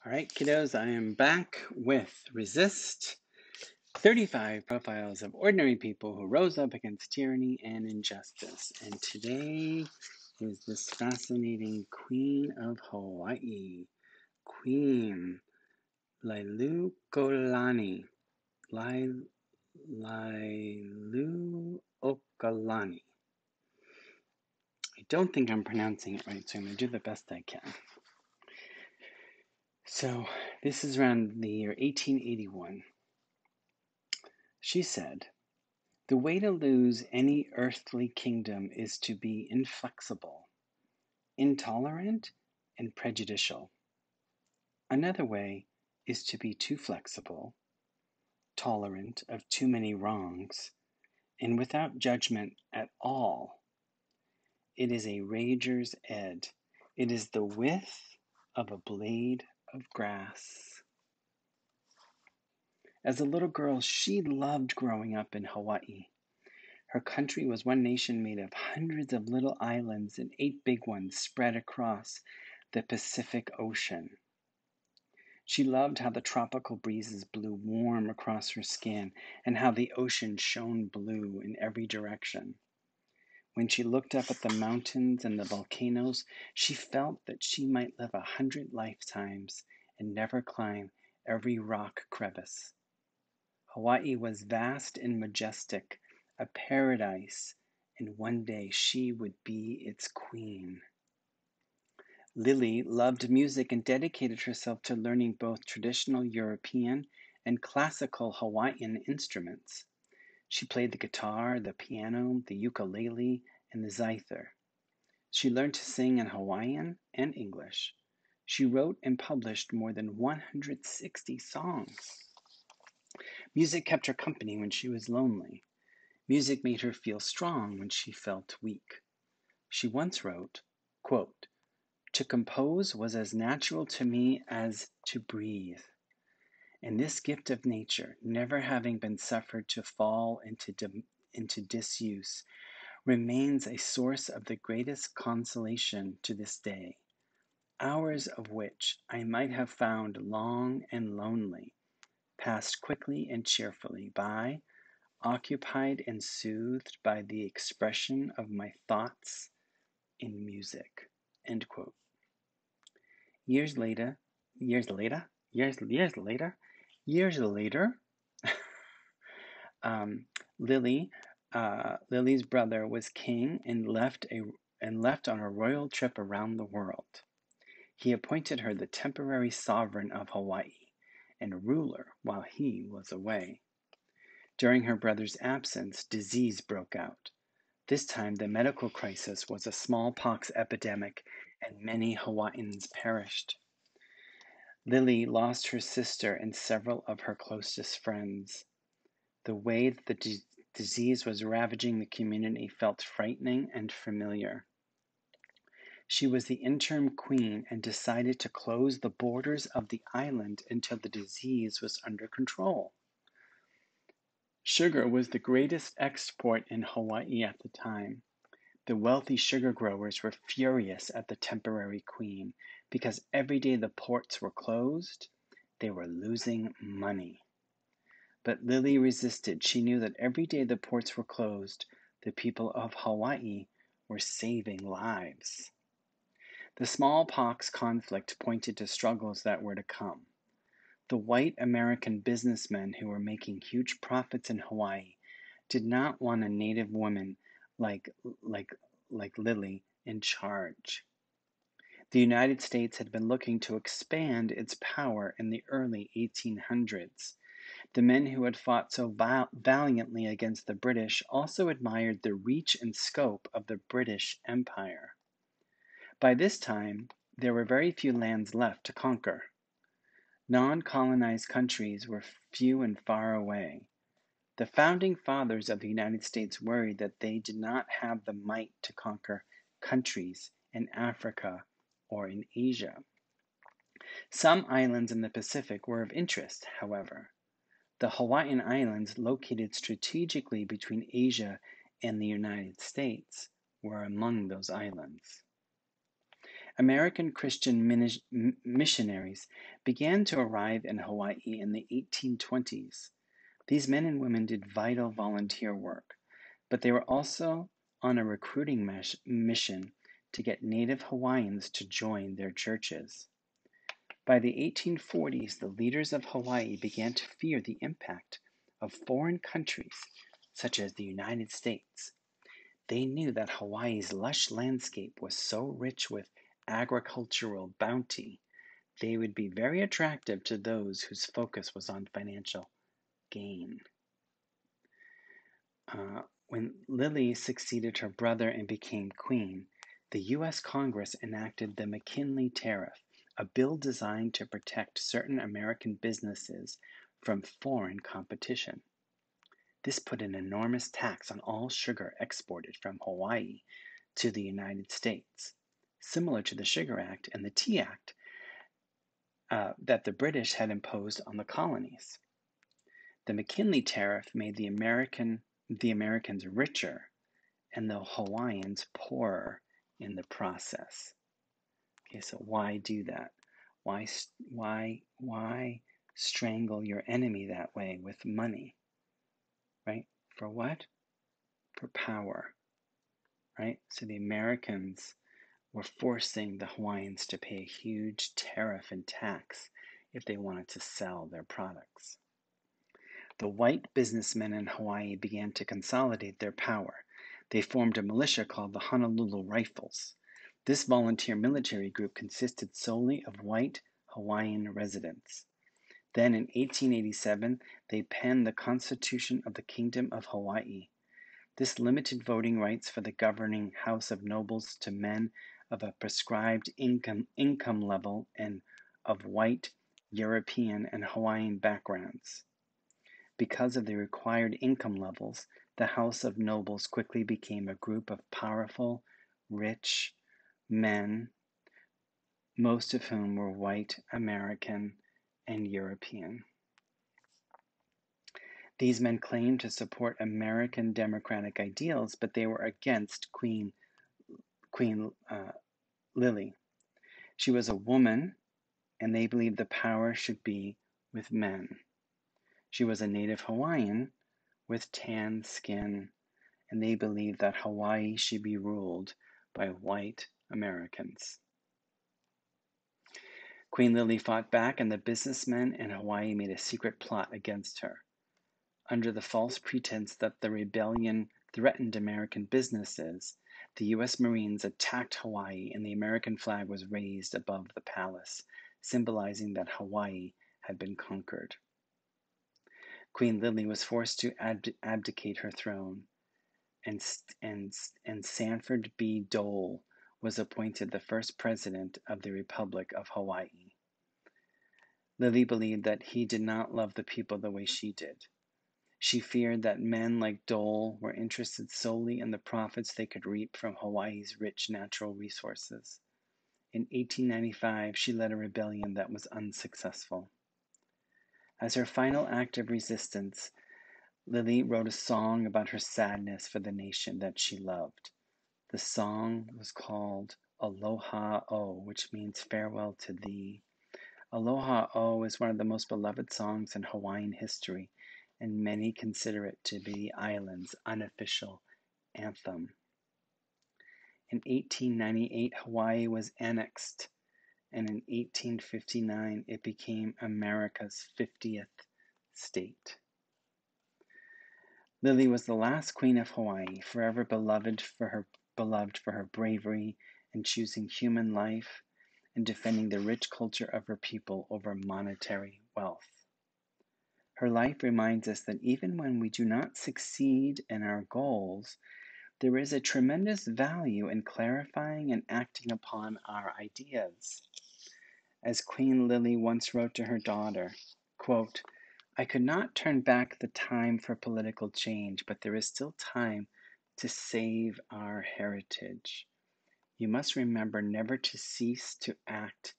All right, kiddos, I am back with Resist 35 Profiles of Ordinary People Who Rose Up Against Tyranny and Injustice. And today is this fascinating Queen of Hawaii, Queen Liliuokalani. Liliuokalani. I don't think I'm pronouncing it right, so I'm going to do the best I can. So, this is around the year 1881. She said, "The way to lose any earthly kingdom is to be inflexible, intolerant, and prejudicial. Another way is to be too flexible, tolerant of too many wrongs, and without judgment at all. It is a rager's ed. It is the width of a blade of grass." As a little girl, she loved growing up in Hawaii. Her country was one nation made of hundreds of little islands and 8 big ones spread across the Pacific Ocean. She loved how the tropical breezes blew warm across her skin and how the ocean shone blue in every direction. When she looked up at the mountains and the volcanoes, she felt that she might live 100 lifetimes and never climb every rock crevice. Hawaii was vast and majestic, a paradise, and one day she would be its queen. Lily loved music and dedicated herself to learning both traditional European and classical Hawaiian instruments. She played the guitar, the piano, the ukulele, and the zither. She learned to sing in Hawaiian and English. She wrote and published more than 160 songs. Music kept her company when she was lonely. Music made her feel strong when she felt weak. She once wrote, quote, "To compose was as natural to me as to breathe. And this gift of nature, never having been suffered to fall into disuse, remains a source of the greatest consolation to this day, hours of which I might have found long and lonely, passed quickly and cheerfully by, occupied and soothed by the expression of my thoughts in music." End quote. Years later, um, Lily's brother was king and left on a royal trip around the world. He appointed her the temporary sovereign of Hawaii and ruler while he was away. During her brother's absence, disease broke out. This time the medical crisis was a smallpox epidemic, and many Hawaiians perished. Lily lost her sister and several of her closest friends. The way that the disease was ravaging the community felt frightening and familiar. She was the interim queen and decided to close the borders of the island until the disease was under control. Sugar was the greatest export in Hawaii at the time. The wealthy sugar growers were furious at the temporary queen because every day the ports were closed, they were losing money. But Lily resisted. She knew that every day the ports were closed, the people of Hawaii were saving lives. The smallpox conflict pointed to struggles that were to come. The white American businessmen who were making huge profits in Hawaii did not want a native woman like Lily in charge. The United States had been looking to expand its power in the early 1800s. The men who had fought so valiantly against the British also admired the reach and scope of the British Empire. By this time, there were very few lands left to conquer. Non-colonized countries were few and far away. The founding fathers of the United States worried that they did not have the might to conquer countries in Africa or in Asia. Some islands in the Pacific were of interest, however. The Hawaiian Islands, located strategically between Asia and the United States, were among those islands. American Christian missionaries began to arrive in Hawaii in the 1820s. These men and women did vital volunteer work, but they were also on a recruiting mission to get native Hawaiians to join their churches. By the 1840s, the leaders of Hawaii began to fear the impact of foreign countries, such as the United States. They knew that Hawaii's lush landscape was so rich with agricultural bounty, they would be very attractive to those whose focus was on financial gain. When Lily succeeded her brother and became queen, the U.S. Congress enacted the McKinley Tariff, a bill designed to protect certain American businesses from foreign competition. This put an enormous tax on all sugar exported from Hawaii to the United States, similar to the Sugar Act and the Tea Act that the British had imposed on the colonies. The McKinley Tariff made the Americans richer and the Hawaiians poorer in the process. Okay, so why do that? Why strangle your enemy that way with money? Right? For what? For power. Right? So the Americans were forcing the Hawaiians to pay a huge tariff and tax if they wanted to sell their products. The white businessmen in Hawaii began to consolidate their power. They formed a militia called the Honolulu Rifles. This volunteer military group consisted solely of white Hawaiian residents. Then in 1887, they penned the Constitution of the Kingdom of Hawaii. This limited voting rights for the governing House of Nobles to men of a prescribed income level and of white, European, and Hawaiian backgrounds. Because of the required income levels, the House of Nobles quickly became a group of powerful, rich men, most of whom were white, American, and European. These men claimed to support American democratic ideals, but they were against Queen Lily. She was a woman, and they believed the power should be with men. She was a native Hawaiian with tan skin, and they believed that Hawaii should be ruled by white Americans. Queen Lily fought back, and the businessmen in Hawaii made a secret plot against her. Under the false pretense that the rebellion threatened American businesses, the U.S. Marines attacked Hawaii, and the American flag was raised above the palace, symbolizing that Hawaii had been conquered. Queen Lily was forced to abdicate her throne, and Sanford B. Dole was appointed the first president of the Republic of Hawaii. Lily believed that he did not love the people the way she did. She feared that men like Dole were interested solely in the profits they could reap from Hawaii's rich natural resources. In 1895, she led a rebellion that was unsuccessful. As her final act of resistance, Lily wrote a song about her sadness for the nation that she loved. The song was called Aloha O, which means farewell to thee. Aloha O is one of the most beloved songs in Hawaiian history, and many consider it to be the island's unofficial anthem. In 1898, Hawaii was annexed, and in 1859, it became America's 50th state. Lily was the last queen of Hawaii, forever beloved for her bravery in choosing human life and defending the rich culture of her people over monetary wealth. Her life reminds us that even when we do not succeed in our goals, there is a tremendous value in clarifying and acting upon our ideas. As Queen Lily once wrote to her daughter, quote, "I could not turn back the time for political change, but there is still time to save our heritage. You must remember never to cease to act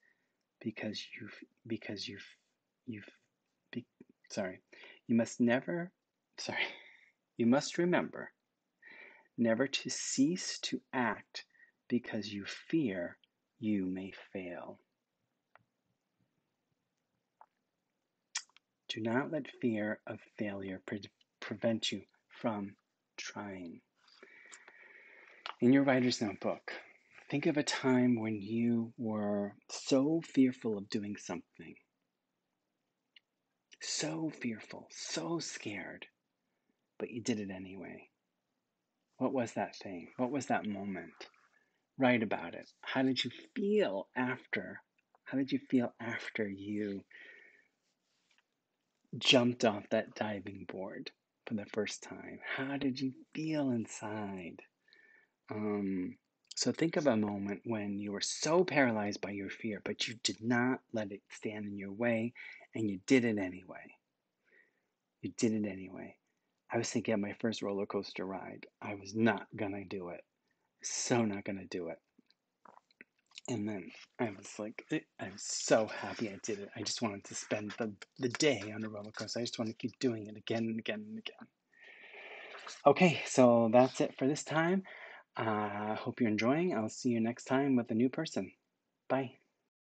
you must remember never to cease to act because you fear you may fail. Do not let fear of failure prevent you from trying. In your writer's notebook, think of a time when you were so fearful of doing something, so fearful, so scared, but you did it anyway. What was that thing? What was that moment? Write about it. How did you feel after? How did you feel after you jumped off that diving board for the first time? How did you feel inside? So think of a moment when you were so paralyzed by your fear, but you did not let it stand in your way, and you did it anyway. You did it anyway. I was thinking of my first roller coaster ride. I was not gonna do it. So not gonna do it. And then I was so happy I did it. I just wanted to spend the day on a roller coaster. I just want to keep doing it again and again and again. Okay, so that's it for this time. Hope you're enjoying. I'll see you next time with a new person. Bye.